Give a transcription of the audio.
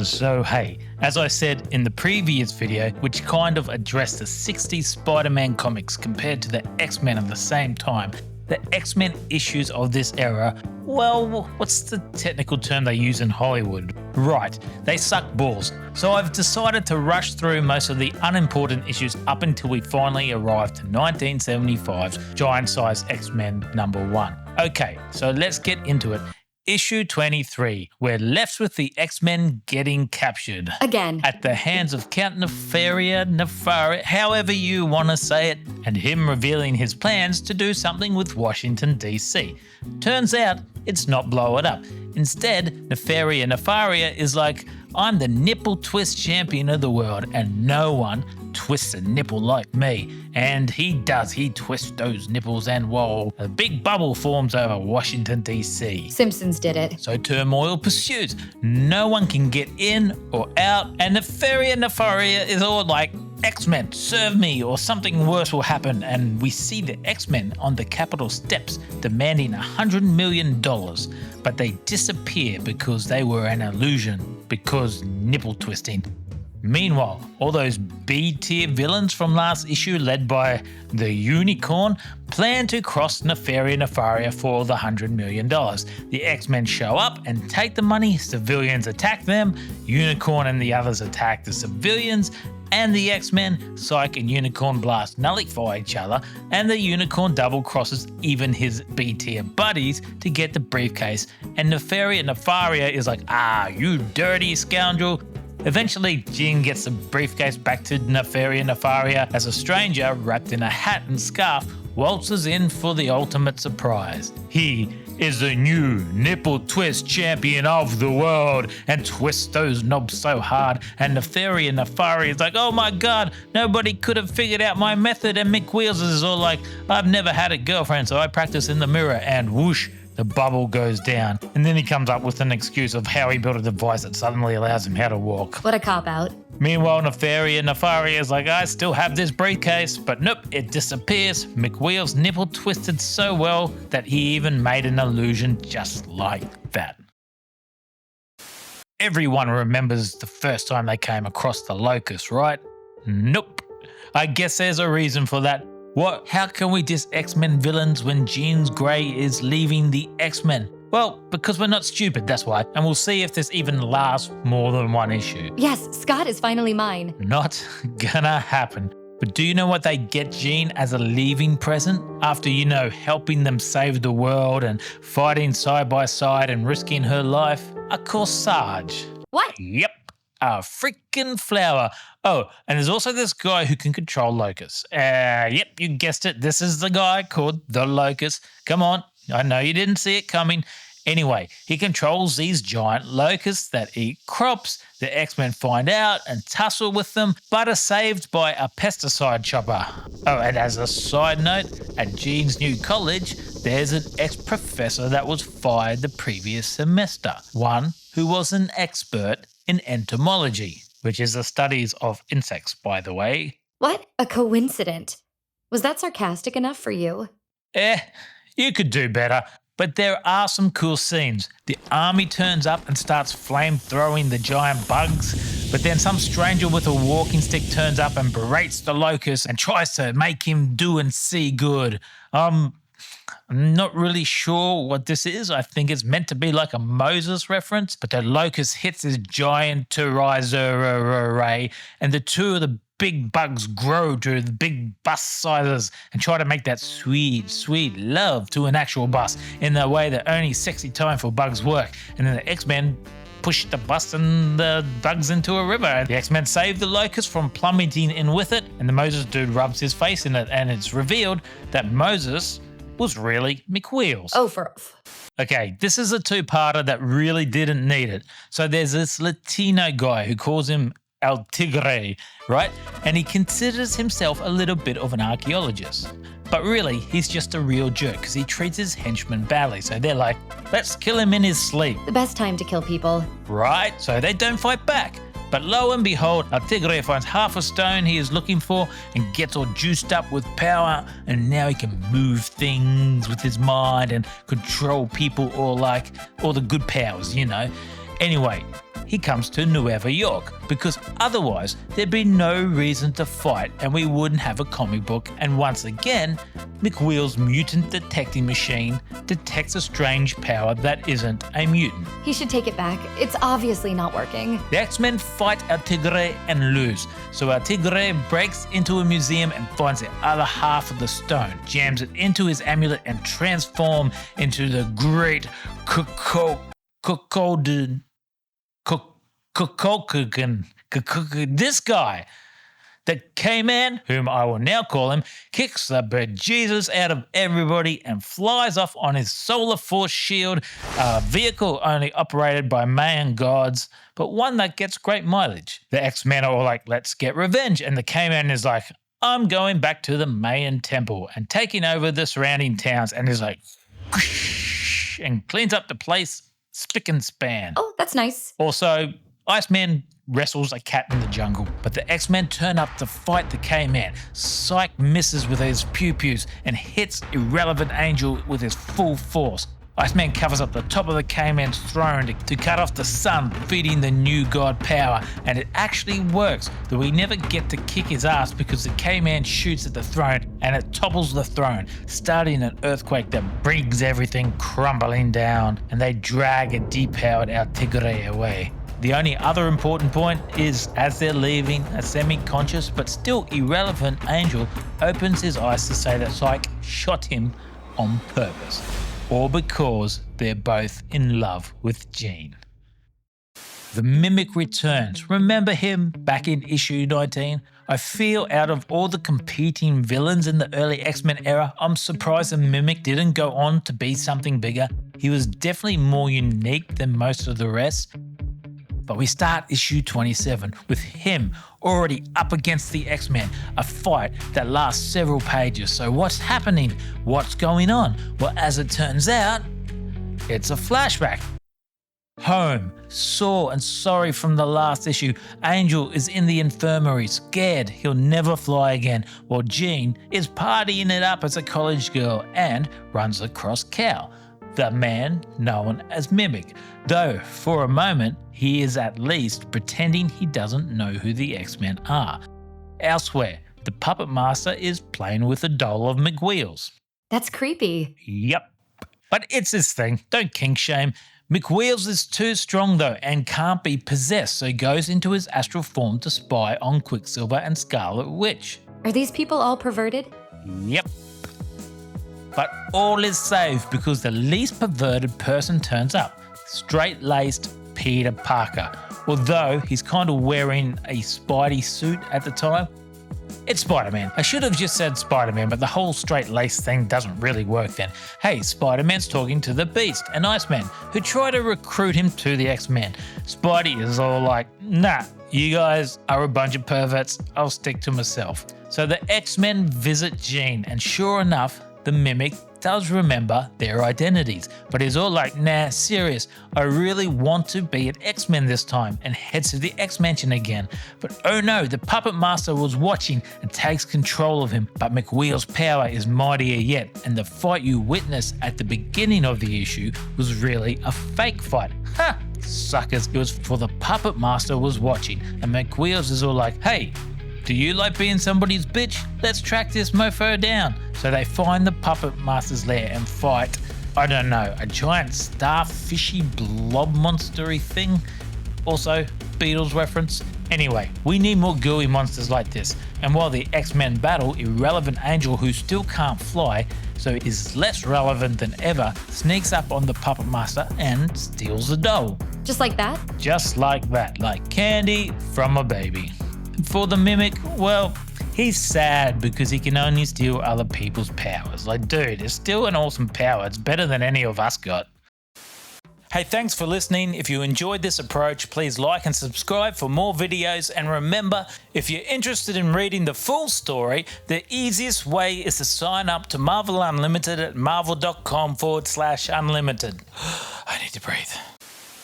So hey, as I said in the previous video, which kind of addressed the 60s Spider-Man comics compared to the X-Men of the same time, the X-Men issues of this era, well, what's the technical term they use in Hollywood? Right, they suck balls. So I've decided to rush through most of the unimportant issues up until we finally arrive to 1975's Giant Size X-Men #1. Okay, so let's get into it. Issue 23, we're left with the X-Men getting captured. Again. At the hands of Count Nefaria, however you want to say it, and him revealing his plans to do something with Washington, D.C. Turns out, it's not blow it up. Instead, Nefaria is like, I'm the nipple twist champion of the world, and no one twists a nipple like me. And he does, he twists those nipples and whoa, a big bubble forms over Washington DC. Simpsons did it. So turmoil pursues. No one can get in or out, and Nefaria is all like, X-Men, serve me, or something worse will happen. And we see the X-Men on the Capitol steps demanding $100 million, but they disappear because they were an illusion, because nipple twisting. Meanwhile, all those B-tier villains from last issue led by the Unicorn plan to cross Nefaria for the $100 million. The X-Men show up and take the money, civilians attack them, Unicorn and the others attack the civilians, and the X-Men, Psyche and Unicorn blast nullify each other, and the Unicorn double crosses even his B-tier buddies to get the briefcase, and Nefaria is like, you dirty scoundrel. Eventually, Jean gets the briefcase back to Nefaria as a stranger, wrapped in a hat and scarf, waltzes in for the ultimate surprise. He is the new nipple twist champion of the world and twists those knobs so hard, and Nefaria is like, oh my god, nobody could have figured out my method, and McWheels is all like, I've never had a girlfriend so I practice in the mirror, and whoosh, the bubble goes down. And then he comes up with an excuse of how he built a device that suddenly allows him how to walk. What a cop-out. Meanwhile, Nefaria is like, I still have this briefcase, but nope, it disappears. McWheel's nipple twisted so well that he even made an illusion just like that. Everyone remembers the first time they came across the Locust, right? Nope. I guess there's a reason for that. What? How can we diss X-Men villains when Jean Grey is leaving the X-Men? Well, because we're not stupid, that's why. And we'll see if this even lasts more than one issue. Yes, Scott is finally mine. Not gonna happen. But do you know what they get Jean as a leaving present? After, helping them save the world and fighting side by side and risking her life? A corsage. What? Yep. A freaking flower. Oh, and there's also this guy who can control locusts. Yep, you guessed it. This is the guy called the Locust. Come on, I know you didn't see it coming. Anyway, he controls these giant locusts that eat crops. The X-Men find out and tussle with them, but are saved by a pesticide chopper. Oh, and as a side note, at Jean's new college, there's an ex-professor that was fired the previous semester. One who was an expert in entomology, which is the studies of insects, by the way. What a coincidence. Was that sarcastic enough for you? You could do better. But there are some cool scenes. The army turns up and starts flame-throwing the giant bugs, but then some stranger with a walking stick turns up and berates the Locust and tries to make him do and see good. I'm not really sure what this is. I think it's meant to be like a Moses reference, but the Locust hits his giant array, and the two of the big bugs grow to the big bust sizes and try to make that sweet, sweet love to an actual bus in the way that only sexy time for bugs work. And then the X-Men push the bus and the bugs into a river. The X-Men save the Locust from plummeting in with it, and the Moses dude rubs his face in it, and it's revealed that Moses was really McWheels. Oh, Okay, this is a two-parter that really didn't need it. So there's this Latino guy who calls him El Tigre, right? And he considers himself a little bit of an archaeologist. But really, he's just a real jerk because he treats his henchmen badly. So they're like, let's kill him in his sleep. The best time to kill people. Right? So they don't fight back. But lo and behold, El Tigre finds half a stone he is looking for and gets all juiced up with power, and now he can move things with his mind and control people, or like all the good powers, Anyway, he comes to Nueva York, because otherwise there'd be no reason to fight and we wouldn't have a comic book. And once again, McWheel's mutant detecting machine detects a strange power that isn't a mutant. He should take it back. It's obviously not working. The X-Men fight our Tigre and lose, so our Tigre breaks into a museum and finds the other half of the stone, jams it into his amulet and transforms into the great this guy. The K-Man, whom I will now call him, kicks the bejesus out of everybody and flies off on his solar force shield, a vehicle only operated by Mayan gods, but one that gets great mileage. The X-Men are all like, let's get revenge, and the K-Man is like, I'm going back to the Mayan temple and taking over the surrounding towns, and is like, and cleans up the place spick and span. Oh, that's nice. Also, Iceman wrestles a cat in the jungle, but the X-Men turn up to fight the K-Man. Psyche misses with his pew-pews and hits Irrelevant Angel with his full force. Iceman covers up the top of the K-Man's throne to cut off the sun, feeding the new god power, and it actually works, though we never get to kick his ass because the K-Man shoots at the throne and it topples the throne, starting an earthquake that brings everything crumbling down, and they drag a depowered our Tigre away. The only other important point is, as they're leaving, a semi-conscious but still irrelevant Angel opens his eyes to say that Psyche shot him on purpose, or because they're both in love with Jean. The Mimic returns. Remember him back in issue 19? I feel out of all the competing villains in the early X-Men era, I'm surprised the Mimic didn't go on to be something bigger. He was definitely more unique than most of the rest. But we start issue 27 with him already up against the X-Men, a fight that lasts several pages. So what's happening? What's going on? Well, as it turns out, it's a flashback. Home, sore and sorry from the last issue, Angel is in the infirmary, scared he'll never fly again, while Jean is partying it up as a college girl and runs across Cal, the man known as Mimic, though for a moment he is at least pretending he doesn't know who the X-Men are. Elsewhere, the Puppet Master is playing with a doll of McWheel's. That's creepy. Yep, but it's his thing, don't kink shame. McWheel's is too strong though and can't be possessed, so he goes into his astral form to spy on Quicksilver and Scarlet Witch. Are these people all perverted? Yep. But all is safe because the least perverted person turns up, straight-laced Peter Parker. Although he's kind of wearing a Spidey suit at the time. It's Spider-Man. I should have just said Spider-Man, but the whole straight-laced thing doesn't really work then. Hey, Spider-Man's talking to the Beast and Iceman, who try to recruit him to the X-Men. Spidey is all like, nah, you guys are a bunch of perverts, I'll stick to myself. So the X-Men visit Jean, and sure enough, the Mimic does remember their identities, but he's all like, nah, serious, I really want to be an X-Men this time, and heads to the X-Mansion again. But oh no, the Puppet Master was watching and takes control of him, but McWheel's power is mightier yet, and the fight you witnessed at the beginning of the issue was really a fake fight. Ha! Suckers, it was for the Puppet Master was watching, and McWheel's is all like, hey, do you like being somebody's bitch? Let's track this mofo down. So they find the Puppet Master's lair and fight, I don't know, a giant starfishy blob monstery thing? Also, Beatles reference. Anyway, we need more gooey monsters like this. And while the X-Men battle Irrelevant Angel, who still can't fly, so is less relevant than ever, sneaks up on the Puppet Master and steals the doll. Just like that? Just like that, like candy from a baby. For the Mimic, well, he's sad because he can only steal other people's powers. Like, dude, it's still an awesome power. It's better than any of us got. Hey, thanks for listening. If you enjoyed this approach, please like and subscribe for more videos. And remember, if you're interested in reading the full story, the easiest way is to sign up to Marvel Unlimited at marvel.com/unlimited. I need to breathe.